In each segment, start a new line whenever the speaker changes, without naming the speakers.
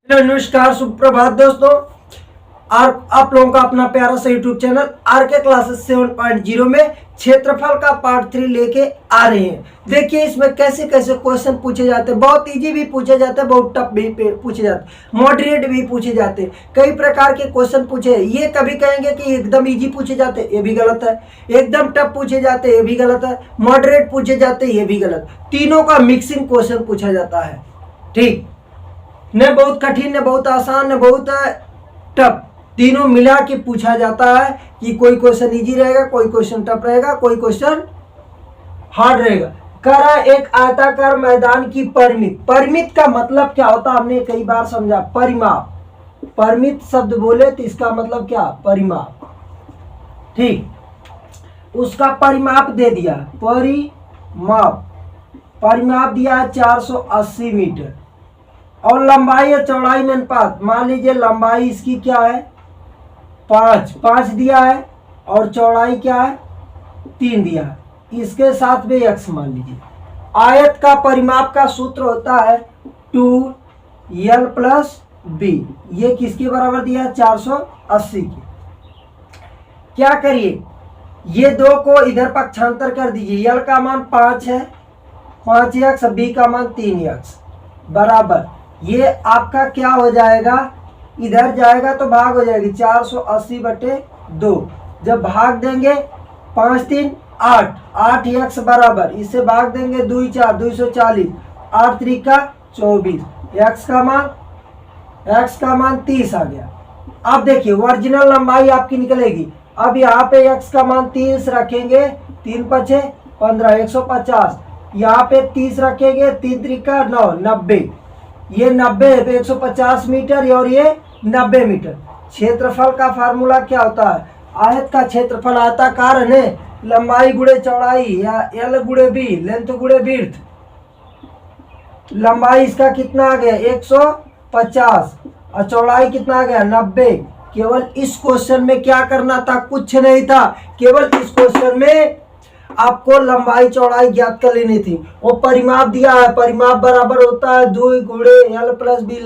नमस्कार, सुप्रभात दोस्तों। आप लोगों का अपना प्यारा सा यूट्यूब चैनल आरके क्लासेस 7.0 में क्षेत्रफल का पार्ट 3 लेके आ रहे हैं। देखिए इसमें कैसे कैसे क्वेश्चन पूछे जाते हैं। बहुत इजी भी पूछे जाते हैं, बहुत टफ भी पूछे जाते हैं, मॉडरेट भी पूछे जाते हैं। कई प्रकार के क्वेश्चन पूछे। ये कभी कहेंगे कि एकदम इजी पूछे जाते हैं, ये भी गलत है। एकदम टफ पूछे जाते हैं, ये भी गलत है। मॉडरेट पूछे जाते हैं, ये भी गलत। तीनों का मिक्सिंग क्वेश्चन पूछा जाता है। ठीक, न बहुत कठिन, न बहुत आसान, न बहुत टफ, तीनों मिला के पूछा जाता है कि कोई क्वेश्चन इजी रहेगा, कोई क्वेश्चन टफ रहेगा, कोई क्वेश्चन हार्ड रहेगा। करा एक आयताकार मैदान की परिमित। परिमित का मतलब क्या होता है, हमने कई बार समझा। परिमाप, परिमित शब्द बोले तो इसका मतलब क्या, परिमाप। ठीक, उसका परिमाप दे दिया, परिमाप दिया है 480 मीटर। और लंबाई और चौड़ाई में अनुपात, मान लीजिए लंबाई इसकी क्या है, 5 दिया है, और चौड़ाई क्या है, 3 दिया है। इसके साथ में x मान लीजिए। आयत का परिमाप का सूत्र होता है 2l + b। ये किसके बराबर दिया है, 480 की। क्या करिए, ये दो को इधर पक्षांतर कर दीजिए। l का मान 5 है, 5x, b का मान 3x बराबर। ये आपका क्या हो जाएगा, इधर जाएगा तो भाग हो जाएगी 480/2। जब भाग देंगे 5 3 8, 8x बराबर, इससे भाग देंगे 2 4 240, 8 3 का 24, x का मान 30 आ गया। अब देखिए ओरिजिनल लंबाई आपकी निकलेगी। अब यहाँ पे x का मान 30 रखेंगे, 3 5 15, 150। यहाँ पे 30 रखेंगे, 3 3 का 9, 90। ये 90 है तो 150 मीटर, और ये 90 मीटर। क्षेत्रफल का फार्मूला क्या होता है, आयत का क्षेत्रफल आयताकार है, लंबाई गुणे चौड़ाई या l गुणे b, लेंथ गुणे विड्थ। लंबाई इसका कितना आ गया, 150, और चौड़ाई कितना आ गया, 90। केवल इस क्वेश्चन में क्या करना था, कुछ नहीं था। केवल इस क्वेश्चन में आपको लंबाई चौड़ाई ज्ञात कर लेनी थी। वो परिमाप दिया है, परिमाप बराबर होता है 2 गुणे l + b,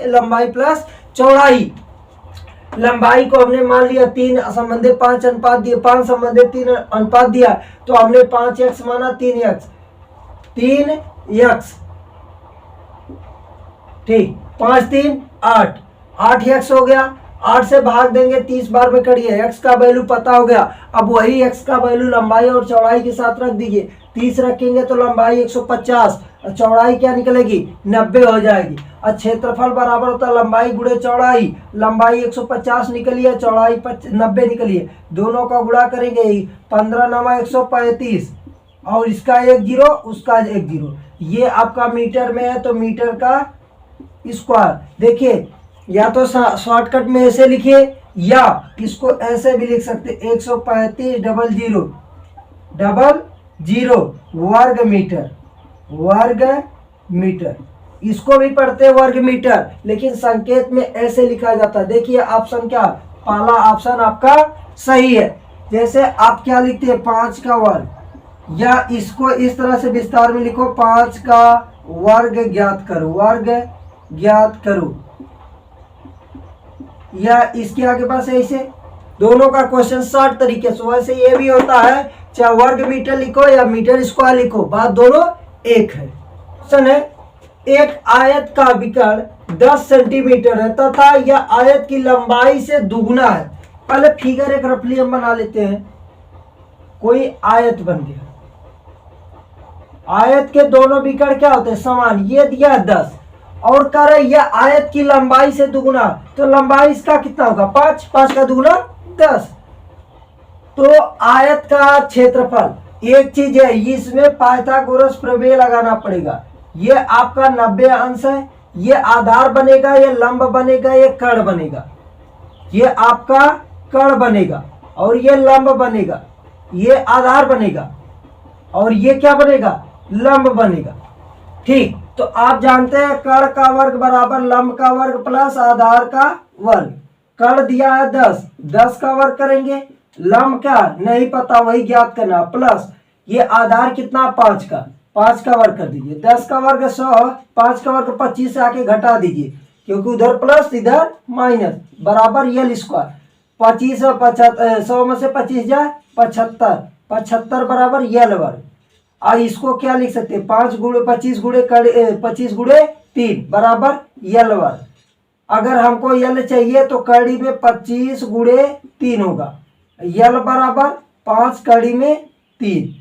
लंबाई प्लस चौड़ाई। लंबाई को हमने मान लिया 3 संबंधित 5 अनुपात दिए, 5 संबंधित 3 अनुपात दिया, तो हमने 5x माना 3x। ठीक, 5 3 8, 8x हो गया। 8 से भाग देंगे, 30 बार में करिए, x का वैल्यू पता हो गया। अब वही x का वैल्यू लंबाई और चौड़ाई के साथ रख दीजिए। 30 रखेंगे तो लंबाई 150 और चौड़ाई क्या निकलेगी, 90 हो जाएगी। और क्षेत्रफल बराबर होता है लंबाई गुणे चौड़ाई। लंबाई 150 निकली है, चौड़ाई 90 निकली है, दोनों का गुणा करेंगे 15 9 135, और इसका 1 0, उसका 1 0। ये आपका मीटर में है तो मीटर का स्क्वायर। देखिए या तो शॉर्टकट में ऐसे लिखिए, या इसको ऐसे भी लिख सकते, 135 000 वर्ग मीटर। इसको भी पढ़ते हैं वर्ग मीटर, लेकिन संकेत में ऐसे लिखा जाता है। देखिए ऑप्शन क्या, पहला ऑप्शन आपका सही है। जैसे आप क्या लिखते हैं, 5 का वर्ग, या इसको इस तरह से विस्तार में लिखो, 5 का वर्ग ज्ञात करो, या इसके आगे पास ऐसे। दोनों का क्वेश्चन शॉर्ट तरीके से, वैसे ये भी होता है, चाहे वर्ग मीटर लिखो या मीटर स्क्वायर लिखो, बात दोनों एक है। क्वेश्चन है, एक आयत का विकर्ण 10 सेंटीमीटर है तथा यह आयत की लंबाई से दुगुना है। पहले फिगर एक रफली हम बना लेते हैं। कोई आयत बन गया, आयत के दोनों विकर्ण क्या होते हैं, समान। ये दिया 10, और कह रहे यह आयत की लंबाई से दुगुना, तो लंबाई इसका कितना होगा, 5, 5 का दुगुना 10। तो आयत का क्षेत्रफल, एक चीज है, इसमें पाइथागोरस प्रमेय लगाना पड़ेगा। ये आपका 90 अंश है, ये आधार बनेगा, ये लंब बनेगा, ये कर्ण बनेगा। ये आपका कर्ण बनेगा, और ये लंब बनेगा, ये आधार बनेगा, और ये क्या बनेगा, लंब बनेगा। ठीक, तो आप जानते हैं कर्ण का वर्ग बराबर लंब का वर्ग प्लस आधार का वर्ग। कर्ण दिया है 10, 10 का वर्ग करेंगे, लंब क्या नहीं पता, वही ज्ञात करना, प्लस ये आधार कितना, 5 का वर्ग कर दीजिए। 10 का वर्ग 100, 5 का वर्ग 25 से आके घटा दीजिए, क्योंकि उधर प्लस इधर माइनस, बराबर यल स्क्वायर। 25 और 100 में से 25 जाए 75, 75 बराबर यल वर्ग। और इसको क्या लिख सकते हैं, 5 गुणे 25 गुणे 3 बराबर यल वर्ग। अगर हमको यल चाहिए तो कड़ी में 25 गुणे 3 होगा, यल बराबर 5 कड़ी में 3।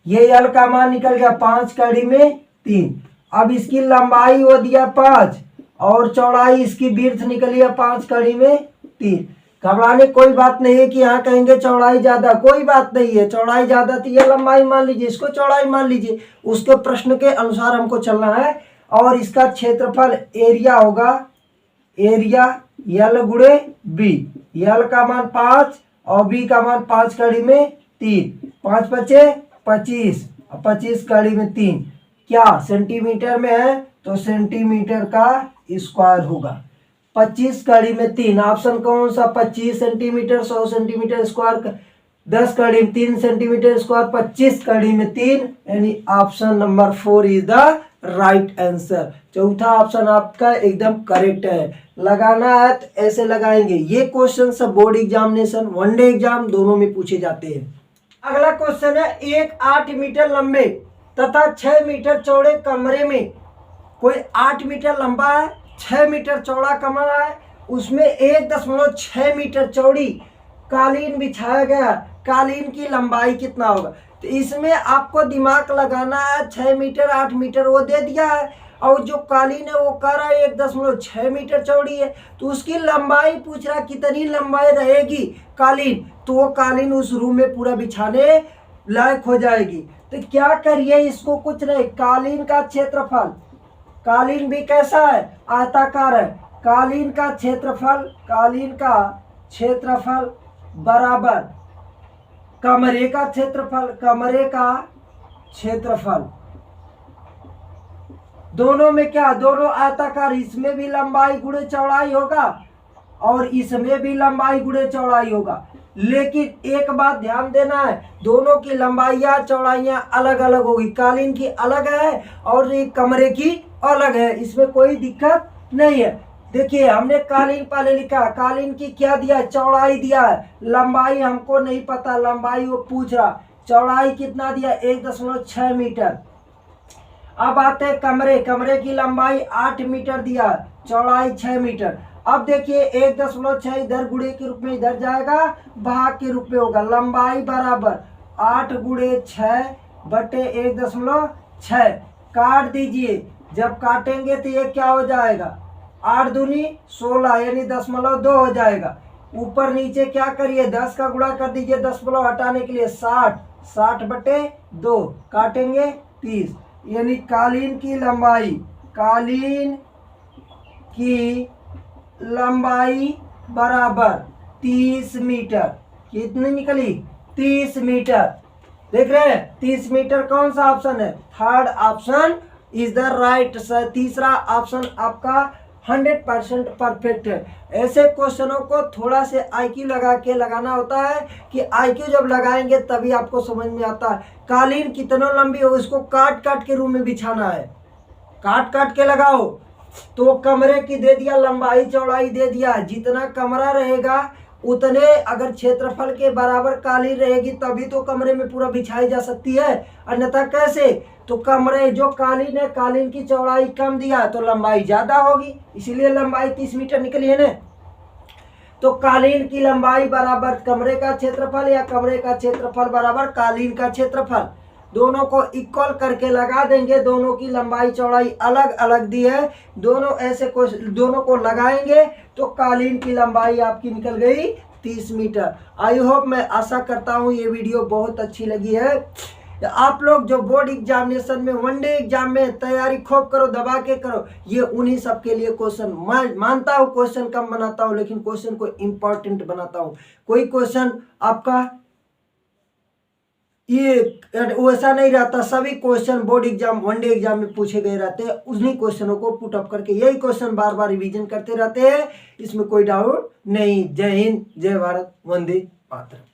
ये यल का मान निकल गया 5 कड़ी में 3। अब इसकी लंबाई वो दिया 5 और चौड़ाई इसकी विड्थ निकली है 5 कड़ी में 3। घबराने कोई बात नहीं है कि यहाँ कहेंगे चौड़ाई ज्यादा, कोई बात नहीं है, चौड़ाई ज्यादा तो ये लंबाई मान लीजिए, इसको चौड़ाई मान लीजिए, उसके प्रश्न के अनुसार हमको चलना है। और इसका क्षेत्रफल एरिया होगा, एरिया यल गुणे बी, यल का मान 5 और बी का मान 5 कड़ी में 3, 5 पचे 25, 25 कड़ी में 3 क्या सेंटीमीटर में है तो सेंटीमीटर का स्क्वायर होगा। 25 कड़ी में 3 ऑप्शन कौन सा, 25 सेंटीमीटर 100 सेंटीमीटर स्क्वायर, 10 कड़ी में 3 सेंटीमीटर स्क्वायर, 25 कड़ी में 3, यानी option number 4 is the right answer. चौथा ऑप्शन आपका एकदम करेक्ट है। लगाना है तो ऐसे लगाएंगे। ये क्वेश्चन सब बोर्ड एग्जामिनेशन, वनडे एग्जाम दोनों में पूछे जाते हैं। अगला क्वेश्चन है, एक 8 मीटर लंबे तथा 6 मीटर चौड़े कमरे में कोई 8 मीटर लंबा है, 6 मीटर चौड़ा कमरा है, उसमें 1.6 मीटर चौड़ी कालीन बिछाया गया, कालीन की लंबाई कितना होगा। तो इसमें आपको दिमाग लगाना है, 6 मीटर 8 मीटर वो दे दिया है और जो कालीन है वो कह रहा है 1.6 मीटर चौड़ी है, तो उसकी लंबाई पूछ रहा है कितनी लंबाई रहेगी कालीन, तो वो कालीन उस रूम में पूरा बिछाने लायक हो जाएगी। तो क्या करिए, इसको कुछ नहीं, कालीन का क्षेत्रफल, कालीन भी कैसा है आयताकार है, कालीन का क्षेत्रफल, कालीन का क्षेत्रफल बराबर कमरे का क्षेत्रफल, कमरे का क्षेत्रफल, दोनों में क्या, दोनों आयताकार, इसमें भी लंबाई गुणे चौड़ाई होगा और इसमें भी लंबाई गुणे चौड़ाई होगा। लेकिन एक बात ध्यान देना है, दोनों की लंबाइयाँ चौड़ाइयाँ अलग अलग होगी, कालीन की अलग है और कमरे की अलग है, इसमें कोई दिक्कत नहीं है। देखिए हमने कालीन पहले लिखा, कालीन की क्या दिया है, चौड़ाई दिया है, लंबाई हमको नहीं पता, लंबाई वो पूछ रहा, चौड़ाई कितना दिया 1.6 मीटर। अब आते हैं कमरे, कमरे की लंबाई 8 मीटर दिया, चौड़ाई 6 मीटर। अब देखिए 1.6 इधर गुणे के रूप में इधर जाएगा, भाग के रूप में होगा, लंबाई बराबर 8 गुणे 6 बटे 1.6, काट दीजिए, जब काटेंगे तो ये क्या हो जाएगा 8 दूनी 16 यानी 0.2 हो जाएगा। ऊपर नीचे क्या करिए 10 का गुणा कर दीजिए, 10 हटाने के लिए 60, 60 बटे 2 काटेंगे 30, यानी कालीन की लंबाई, कालीन की लंबाई बराबर 30 मीटर, कितनी निकली 30 मीटर। देख रहे हैं 30 मीटर कौन सा ऑप्शन है, third option is the right. तीसरा ऑप्शन आपका 100% परफेक्ट है। ऐसे क्वेश्चनों को थोड़ा से आईक्यू लगा के लगाना होता है कि आईक्यू जब लगाएंगे तभी आपको समझ में आता है। कालीन कितना लंबी हो इसको काट काट के रूम में बिछाना है, काट काट के लगाओ। तो कमरे की दे दिया लंबाई चौड़ाई दे दिया, जितना कमरा रहेगा उतने अगर क्षेत्रफल के बराबर कालीन रहेगी तभी तो कमरे में पूरा बिछाई जा सकती है, अन्यथा कैसे। तो कमरे जो कालीन है कालीन की चौड़ाई कम दिया तो लंबाई ज्यादा होगी, इसीलिए लंबाई 30 मीटर निकली है ना। तो कालीन की लंबाई बराबर कमरे का क्षेत्रफल या कमरे का क्षेत्रफल बराबर कालीन का क्षेत्रफल, दोनों को इक्वल करके लगा देंगे। दोनों की लंबाई चौड़ाई अलग अलग दी है, दोनों ऐसे को दोनों को लगाएंगे तो कालीन की लंबाई आपकी निकल गई 30 मीटर। आई होप, मैं आशा करता हूँ ये वीडियो बहुत अच्छी लगी है। आप लोग जो बोर्ड एग्जामिनेशन में वनडे एग्जाम में तैयारी खूब करो, दबा के करो, ये उन्हीं सब के लिए क्वेश्चन। मैं मानता हूँ क्वेश्चन कम बनाता हूँ लेकिन क्वेश्चन को इम्पोर्टेंट बनाता हूँ। कोई क्वेश्चन आपका ये वैसा नहीं रहता, सभी question board exam one day exam में पूछे गए रहते हैं, उन्हीं क्वेश्चनों को पुट अप करके यही क्वेश्चन बार बार रिवीजन करते रहते हैं, इसमें कोई डाउट नहीं। जय हिंद, जय भारत, वंदे मातरम।